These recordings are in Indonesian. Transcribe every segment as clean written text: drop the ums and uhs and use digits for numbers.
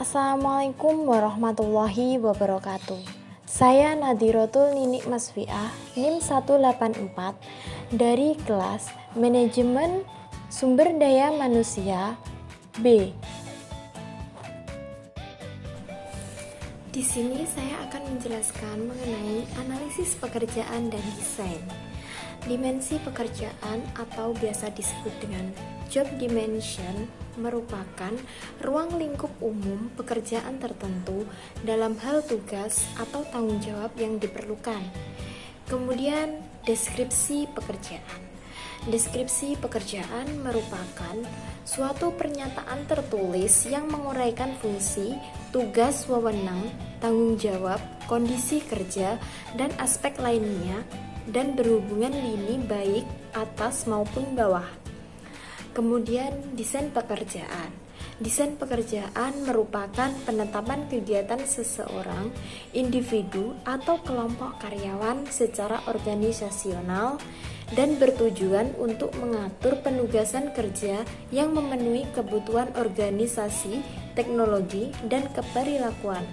Assalamualaikum warahmatullahi wabarakatuh. Saya Nadhirotul Ninik Masfiah, NIM 184 dari kelas Manajemen Sumber Daya Manusia B. Di sini saya akan menjelaskan mengenai analisis pekerjaan dan desain. Dimensi pekerjaan atau biasa disebut dengan job dimension merupakan ruang lingkup umum pekerjaan tertentu dalam hal tugas atau tanggung jawab yang diperlukan. Kemudian, deskripsi pekerjaan. Deskripsi pekerjaan merupakan suatu pernyataan tertulis yang menguraikan fungsi, tugas, wewenang, tanggung jawab, kondisi kerja, dan aspek lainnya dan berhubungan lini baik atas maupun bawah. Kemudian desain pekerjaan. Desain pekerjaan merupakan penetapan kegiatan seseorang, individu atau kelompok karyawan secara organisasional dan bertujuan untuk mengatur penugasan kerja yang memenuhi kebutuhan organisasi, teknologi, dan keperilakuan.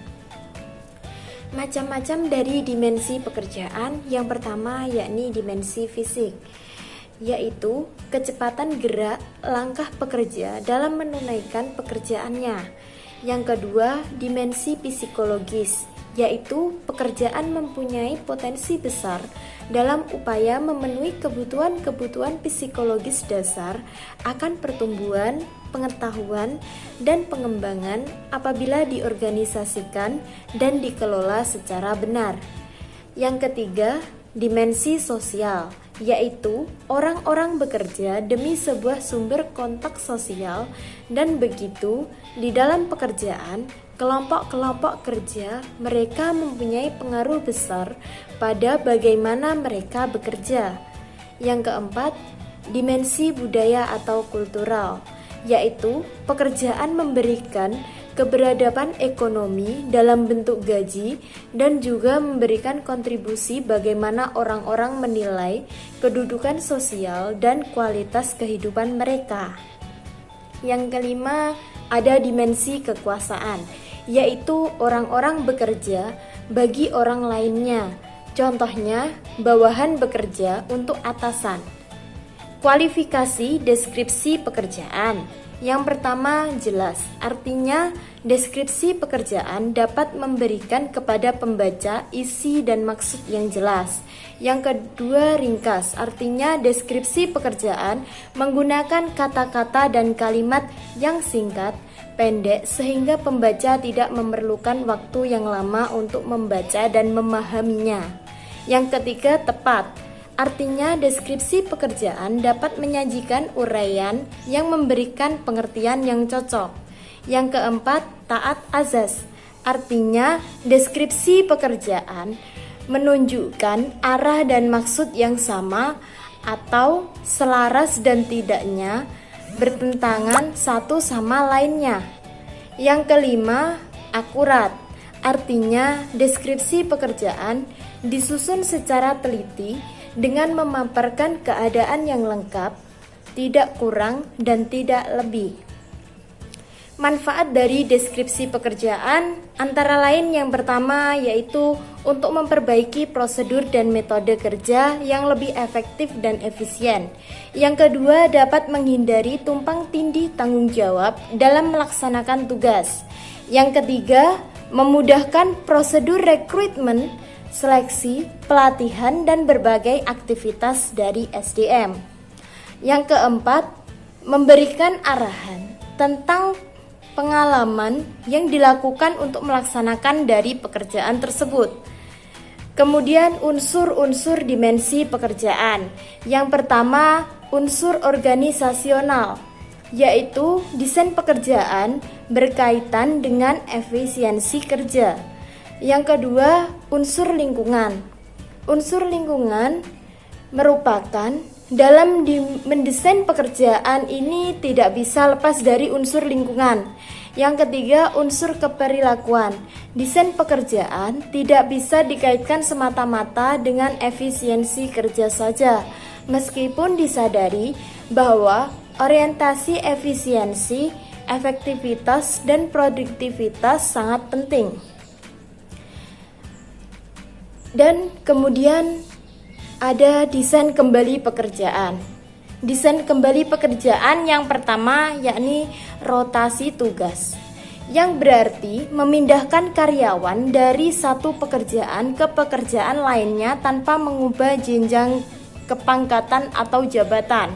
Macam-macam dari dimensi pekerjaan. Yang pertama yakni dimensi fisik, yaitu kecepatan gerak langkah pekerja dalam menunaikan pekerjaannya. Yang kedua, dimensi psikologis, yaitu pekerjaan mempunyai potensi besar dalam upaya memenuhi kebutuhan-kebutuhan psikologis dasar akan pertumbuhan, pengetahuan, dan pengembangan apabila diorganisasikan dan dikelola secara benar. Yang ketiga, dimensi sosial, yaitu orang-orang bekerja demi sebuah sumber kontak sosial, dan begitu di dalam pekerjaan, kelompok-kelompok kerja mereka mempunyai pengaruh besar pada bagaimana mereka bekerja. Yang keempat, dimensi budaya atau kultural, yaitu pekerjaan memberikan keberadaban ekonomi dalam bentuk gaji dan juga memberikan kontribusi bagaimana orang-orang menilai kedudukan sosial dan kualitas kehidupan mereka. Yang kelima, ada dimensi kekuasaan, yaitu orang-orang bekerja bagi orang lainnya. Contohnya, bawahan bekerja untuk atasan. Kualifikasi deskripsi pekerjaan. Yang pertama, jelas. Artinya, deskripsi pekerjaan dapat memberikan kepada pembaca isi dan maksud yang jelas. Yang kedua, ringkas. Artinya, deskripsi pekerjaan menggunakan kata-kata dan kalimat yang singkat, pendek, sehingga pembaca tidak memerlukan waktu yang lama untuk membaca dan memahaminya. Yang ketiga, tepat. Artinya, deskripsi pekerjaan dapat menyajikan uraian yang memberikan pengertian yang cocok. Yang keempat, taat azas. Artinya, deskripsi pekerjaan menunjukkan arah dan maksud yang sama atau selaras dan tidaknya bertentangan satu sama lainnya. Yang kelima, akurat. Artinya, deskripsi pekerjaan disusun secara teliti dengan memaparkan keadaan yang lengkap, tidak kurang dan tidak lebih. Manfaat dari deskripsi pekerjaan antara lain yang pertama yaitu untuk memperbaiki prosedur dan metode kerja yang lebih efektif dan efisien. Yang kedua, dapat menghindari tumpang tindih tanggung jawab dalam melaksanakan tugas. Yang ketiga, memudahkan prosedur rekrutmen, seleksi, pelatihan, dan berbagai aktivitas dari SDM. Yang keempat, memberikan arahan tentang pengalaman yang dilakukan untuk melaksanakan dari pekerjaan tersebut. Kemudian unsur-unsur dimensi pekerjaan. Yang pertama, unsur organisasional, yaitu desain pekerjaan berkaitan dengan efisiensi kerja. Yang kedua, unsur lingkungan. Unsur lingkungan merupakan dalam mendesain pekerjaan ini tidak bisa lepas dari unsur lingkungan. Yang ketiga, unsur keperilakuan. Desain pekerjaan tidak bisa dikaitkan semata-mata dengan efisiensi kerja saja, meskipun disadari bahwa orientasi efisiensi efektivitas dan produktivitas sangat penting. Dan kemudian ada desain kembali pekerjaan. Desain kembali pekerjaan yang pertama yakni rotasi tugas, yang berarti memindahkan karyawan dari satu pekerjaan ke pekerjaan lainnya tanpa mengubah jenjang kepangkatan atau jabatan.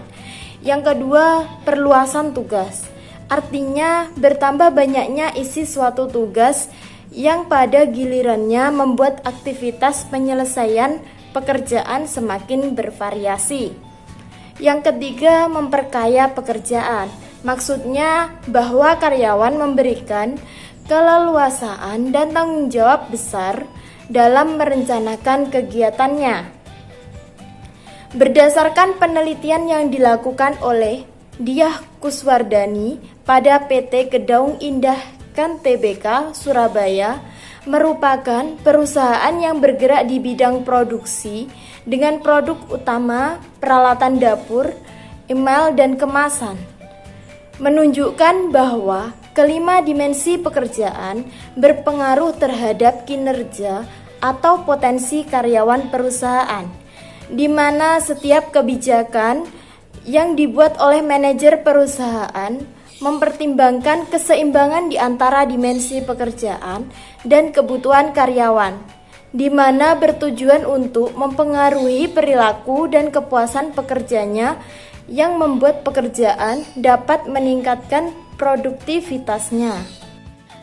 Yang kedua, perluasan tugas. Artinya bertambah banyaknya isi suatu tugas yang pada gilirannya membuat aktivitas penyelesaian pekerjaan semakin bervariasi. Yang ketiga, memperkaya pekerjaan. Maksudnya bahwa karyawan memberikan keleluasaan dan tanggung jawab besar dalam merencanakan kegiatannya. Berdasarkan penelitian yang dilakukan oleh Diah Kuswardani pada PT Kedaung Indah Kan Tbk Surabaya, merupakan perusahaan yang bergerak di bidang produksi dengan produk utama peralatan dapur, email, dan kemasan, menunjukkan bahwa kelima dimensi pekerjaan berpengaruh terhadap kinerja atau potensi karyawan perusahaan, di mana setiap kebijakan yang dibuat oleh manajer perusahaan mempertimbangkan keseimbangan di antara dimensi pekerjaan dan kebutuhan karyawan, di mana bertujuan untuk mempengaruhi perilaku dan kepuasan pekerjanya yang membuat pekerjaan dapat meningkatkan produktivitasnya.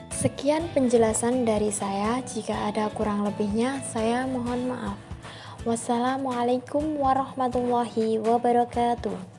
Sekian penjelasan dari saya. Jika ada kurang lebihnya, saya mohon maaf. Wassalamualaikum warahmatullahi wabarakatuh.